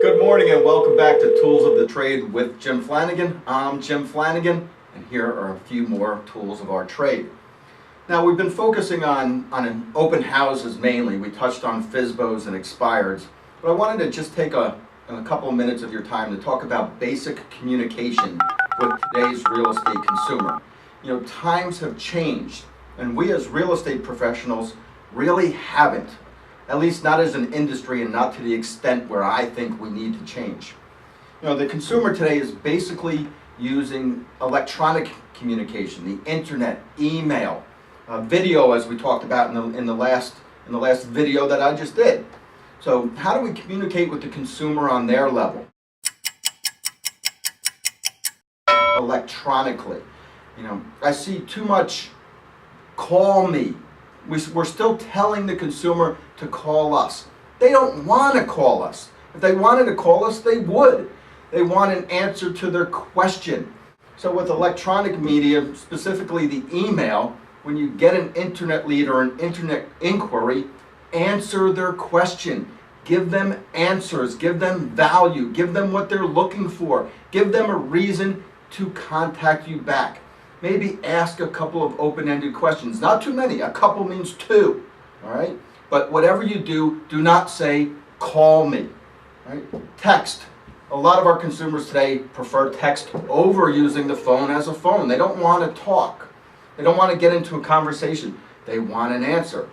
Good morning and welcome back to Tools of the Trade with Jim Flanagan. I'm Jim Flanagan, and here are a few more tools of our trade. Now, we've been focusing on an open houses mainly. We touched on FSBOs and expireds, but I wanted to just take a couple of minutes of your time to talk about basic communication with today's real estate consumer. You know, times have changed, and we as real estate professionals really haven't. At least not as an industry and not to the extent where I think we need to change. You know, the consumer today is basically using electronic communication, the internet, email, video, as we talked about in the last video that I just did. So how do we communicate with the consumer on their level? Electronically. You know, I see too much call me. We're still telling the consumer to call us. They don't want to call us. If they wanted to call us, they would. They want an answer to their question. So with electronic media, specifically the email, when you get an internet lead or an internet inquiry, answer their question. Give them answers, give them value, give them what they're looking for, give them a reason to contact you back. Maybe ask a couple of open-ended questions. Not too many. A couple means two. All right? But whatever you do, do not say, call me. All right? Text. A lot of our consumers today prefer text over using the phone as a phone. They don't want to talk. They don't want to get into a conversation. They want an answer.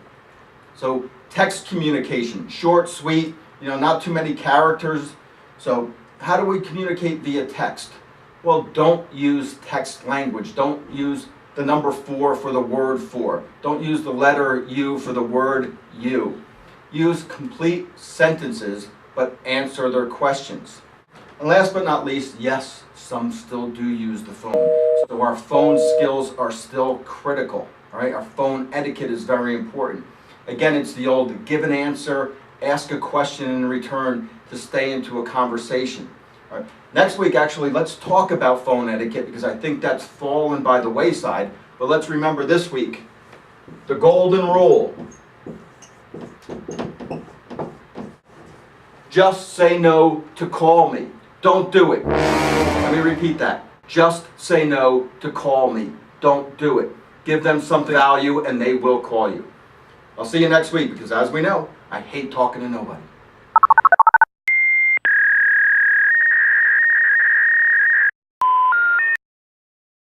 So text communication, short, sweet, not too many characters. So how do we communicate via text? Well, don't use text language. Don't use the number 4 for the word for. Don't use the letter U for the word you. Use complete sentences, but answer their questions. And last but not least, yes, some still do use the phone. So our phone skills are still critical. All right? Our phone etiquette is very important. Again, it's the old give an answer, ask a question in return to stay into a conversation. All right. Next week, actually, let's talk about phone etiquette because I think that's fallen by the wayside. But let's remember this week, the golden rule. Just say no to call me. Don't do it. Let me repeat that. Just say no to call me. Don't do it. Give them something of value and they will call you. I'll see you next week because as we know, I hate talking to nobody.